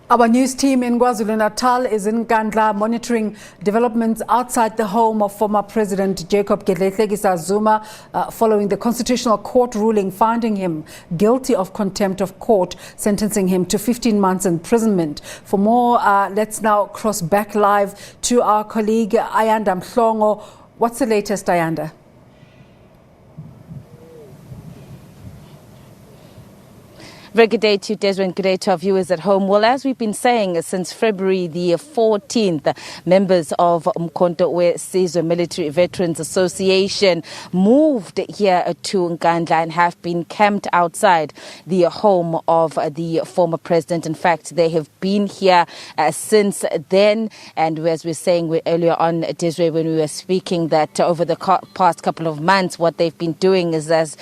Our news team in KwaZulu-Natal is in Nkandla monitoring developments outside the home of former President Jacob Zuma following the Constitutional Court ruling finding him guilty of contempt of court, sentencing him to 15 months imprisonment. For more, let's now cross back live to our colleague Ayanda Mhlongo. What's the latest, Ayanda? Very good day to you, Desmond. Good day to our viewers at home. Well, as we've been saying since February the 14th, members of Nkandla Military Veterans Association moved here to Nkandla and have been camped outside the home of the former president. In fact, they have been here since then. And as we were saying earlier on, Desiree, when we were speaking, that over the past couple of months, what they've been doing is as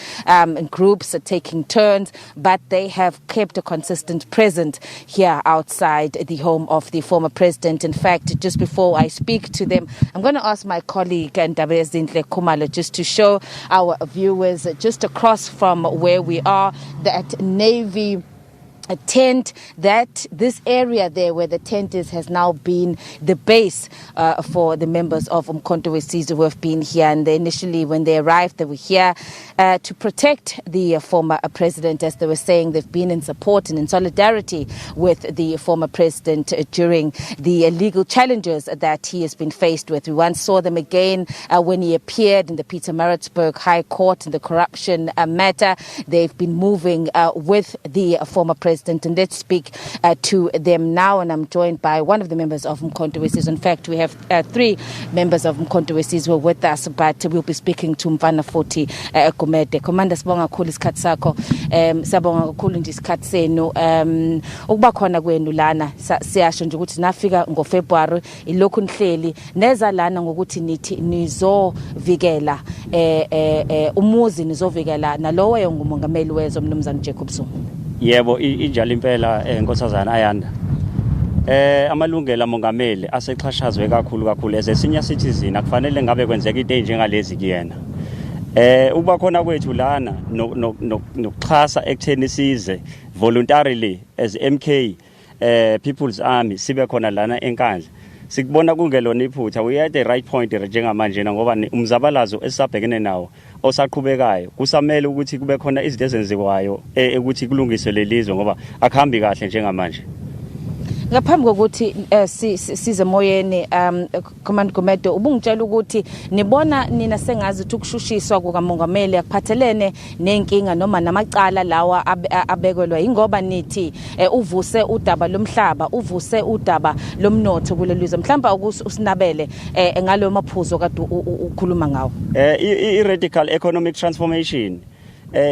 groups are taking turns, but they have kept a consistent presence here outside the home of the former president. In fact, just before I speak to them, I'm going to ask my colleague Nkandla just to show our viewers just across from where we are that Navy a tent, that this area there where the tent is has now been the base for the members of Nkandla who have been here. And initially when they arrived, they were here to protect the former president. As they were saying, they've been in support and in solidarity with the former president during the legal challenges that he has been faced with. We once saw them again when he appeared in the Pietermaritzburg High Court in the corruption matter. They've been moving with the former president. And let's speak to them now. And I'm joined by one of the members of Nkandla. In fact, we have three members of Nkandla who are with us, but we'll be speaking to Mfana Foti Gumede. Commander, sibonga kakhulu isikhathi sakho. Sabonga kakhulu nje isikhathi senu. Ukuba khona kwenu lana siyasho nje ukuthi nafika ngoFebruary ilokhu nihleli neza lana ngokuthi nithi nizovikela umuzi nizovikela nalowo yengumongameli wezwe uMnumzane Jacob Zuma. Yebo, injalo impela Nkosazana Ayanda. Amalungelo amongameli asexhashazwe kakhulu as a senior citizen akufanele ngabe kwenzeka into enjengalezi kuyena. Uba khona kwethu lana nokuxhasa ekutheni size voluntarily as MK People's Army sibe khona lana eNkandla. Sikubona kungelona iphutha, we at the right point njengamanje ngoba umzabalazo esabhekene nawo osaqhubekayo kusamele ukuthi kube khona izinto ezenziwayo ukuthi kulungiswe lelizwe ngoba akuhambi kahle njengamanje. Ngaphambi kokuthi size moyeni Command Gumede, ubungitshela ukuthi nibona nina sengazi ukuthi ukushushiswa kukamongameli akuphathelene nenkinga noma namacala lawa abekelwa ingoba nithi uvuse udaba lomhlaba, uvuse udaba lomnotho kulelizwe. Mhlamba usinabele ngalo maphuzo kade ukhuluma ngawo. I-radical economic transformation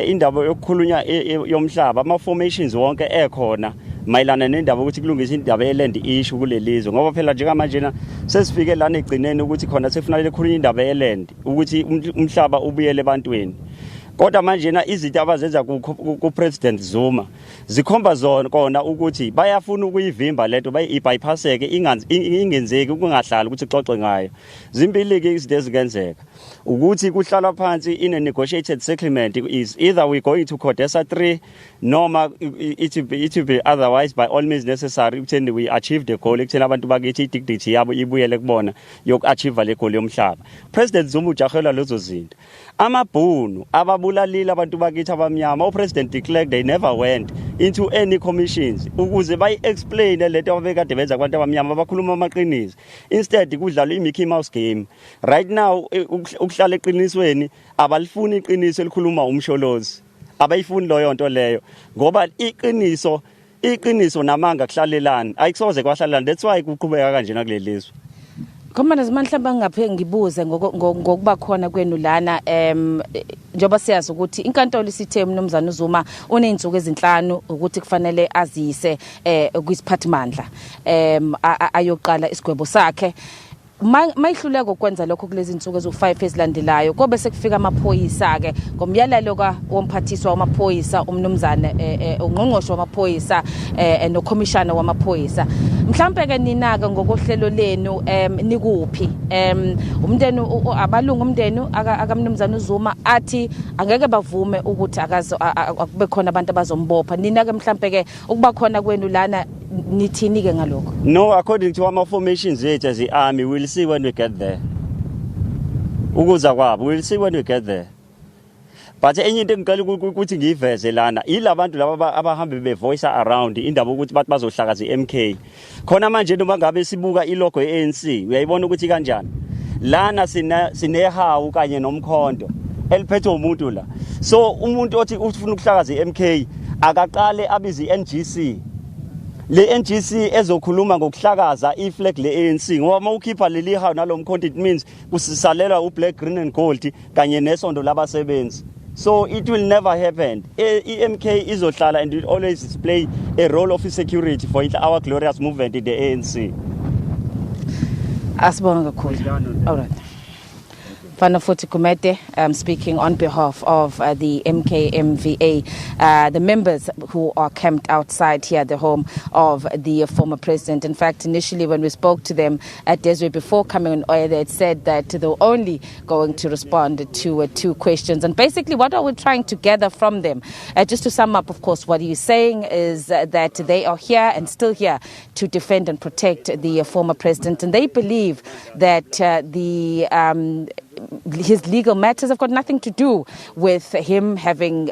indaba yokukhulunywa yomhlaba, ama formations wonke ekhona mayilana nendaba ukuthi kulungisa indaba yeland issue kulelizwe ngoba phela njengamanje sesifike lana egcineni ukuthi khona sefanele khulunywa indaba yeland ukuthi umhlaba ubuyele ebantwini. Kodwa manje izinto abazenza ku President Zuma zikhomba zona kona ukuthi bayafuna ukuyivimba lento bayibypasseke ingenzeki kungahlali ukuthi xoxe ngayo. Zimbili ke izinto ezingenzeka ukuthi kuhlala phansi in a negotiated settlement is either we going to Codesa 3 noma it will be otherwise by all means necessary ukuthi we achieve the goal ukuthi abantu bakithi dignity yabo ibuyele kubona yokuachieve le goal yomhlaba. President Zuma ujahela lezo zinto. Amabhunu ababulalile abantu bakithi abamnyama uPresident declared they never went into any commissions ukuze bayi-explain lento ababekade benza kwabantu abamnyama bakhuluma amaqiniso. Instead kudlalwa i-Mickey Mouse game. Right now ukuhlala eqinisweni abalifuni iqiniso elikhuluma umsholozi. Abayifuni loyo nto leyo ngoba iqiniso namanga kuhlalelana ayikusoze kwahlalelana. That's why kuqhubeka kanjena kulelizwe. Commander, mhlawumbe ngaphe ngibuze ngokuba khona kwenu lana njoba siyazi ukuthi inkantolo isithe uMnumzane Zuma uneyinsuku ezinhlanu ukuthi kufanele azise kwisiphathimandla ayoqala isigwebo sakhe. Mayihluleka ukwenza lokho kulezi insuku ezu5 ezilandelayo kobe sekufika amaphoyisa ke ngomyalelo womphathiswa wamaphoyisa uMnumzane ungqongqoshe wamaphoyisa no commissioner wamaphoyisa Mhlambe ke nina ke ngokohlelo lenu nikuphi umndeni abalungu umndeni akamnumzana uZuma athi angeke bavume ukuthi akube khona abantu abazombopha. Nina ke mhlambe ke ukuba khona kwenu lana nithini ke ngalokho? No, according to our formations yethu as the army, we'll see when we get there. Ukuza kwabo, we'll see when we get there. But enye into engicela ukuthi ngiveze lana ilabantu laba abahambe bevoice around indaba ukuthi bathi bazohlakaza iMK. Khona manje noma ngabe sibuka ilogo yeANC, uyayibona ukuthi kanjani. Lana sinehawu kanye nomkhondo eliphethwe umuntu la. So umuntu othi ufuna ukuhlakaza iMK akaqale abize iNGC. Le NGC ezokhuluma ngokuhlakaza iflag leANC ngoba mawukhipha leli hawu nalomkhondo it means kusisalela uBlack Green and Gold kanye nesondo labasebenzi. So it will never happen. EMK izohlala and will always display a role of security for our glorious movement in the ANC. Asibonga kakhulu. All right. Futhi Kumete, speaking on behalf of the MKMVA, the members who are camped outside here, the home of the former president. In fact, initially when we spoke to them at Desiree before coming on air, they had said that they were only going to respond to 2 questions. And basically what are we trying to gather from them? Just to sum up, of course, what he's saying is that they are here and still here to defend and protect the former president. And they believe that his legal matters have got nothing to do with him having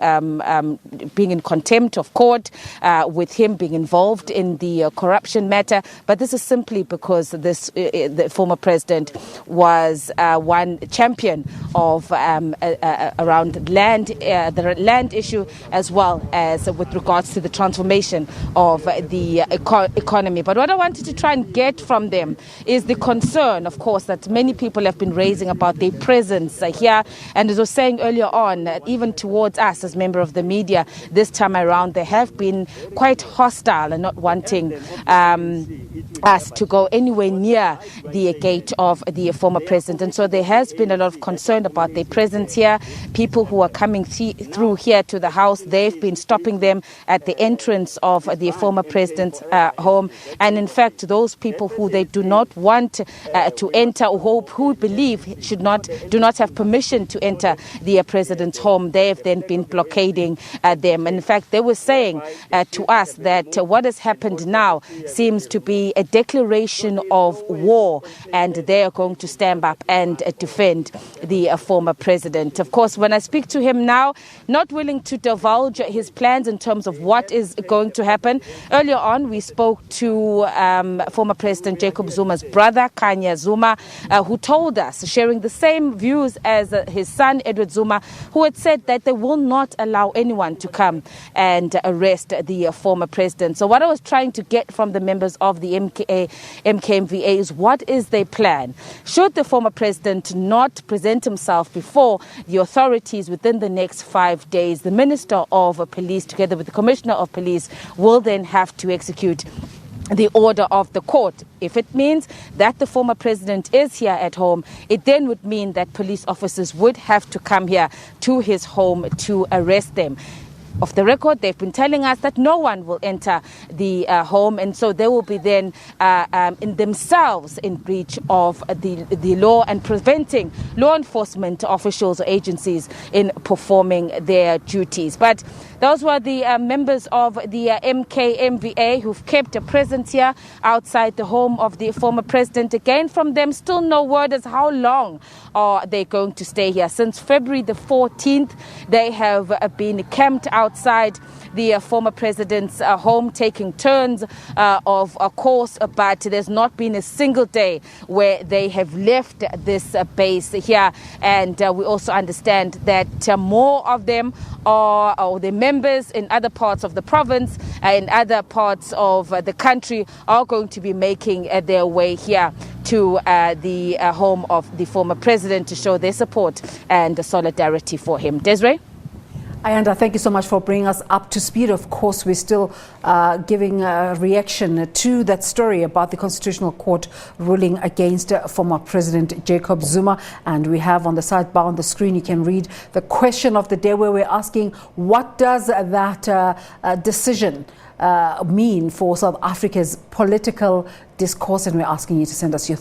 being in contempt of court, with him being involved in the corruption matter. But this is simply because the former president was one champion of around land, the land issue, as well as with regards to the transformation of the economy. But what I wanted to try and get from them is the concern, of course, that many people have been raising about their presence here. And as I was saying earlier on, even towards us as member of the media this time around, they have been quite hostile and not wanting us to go anywhere near the gate of the former president. And so there has been a lot of concern about their presence here. People who are coming through here to the house, they've been stopping them at the entrance of the former president's home. And in fact, those people who they do not want to enter, or who believe do not have permission to enter the president's home, they have then been blockading them. And in fact, they were saying to us that what has happened now seems to be a declaration of war, and they are going to stand up and defend the former president. Of course, when I speak to him now, not willing to divulge his plans in terms of what is going to happen. Earlier on, we spoke to former President Jacob Zuma's brother, Kanya Zuma, who told us, sharing the same views as his son, Edward Zuma, who had said that they will not allow anyone to come and arrest the former president. So what I was trying to get from the members of the MKMVA is, what is their plan? Should the former president not present himself before the authorities within the next 5 days, the Minister of Police, together with the Commissioner of Police, will then have to execute the order of the court. If it means that the former president is here at home, it then would mean that police officers would have to come here to his home to arrest them. Off the record, they've been telling us that no one will enter the home, and so they will be then in themselves in breach of the law and preventing law enforcement officials or agencies in performing their duties. But those were the members of the MKMVA who've kept a presence here outside the home of the former president. Again, from them, still no word as how long are they going to stay here. Since February the 14th, they have been camped outside the former president's home, taking turns of course, but there's not been a single day where they have left this base here. And we also understand that more of them or the members in other parts of the province, in other parts of the country, are going to be making their way here to the home of the former president to show their support and solidarity for him. Desiree? Ayanda, thank you so much for bringing us up to speed. Of course, we're still giving a reaction to that story about the Constitutional Court ruling against former President Jacob Zuma. And we have on the sidebar on the screen, you can read the question of the day, where we're asking, what does that decision mean for South Africa's political discourse? And we're asking you to send us your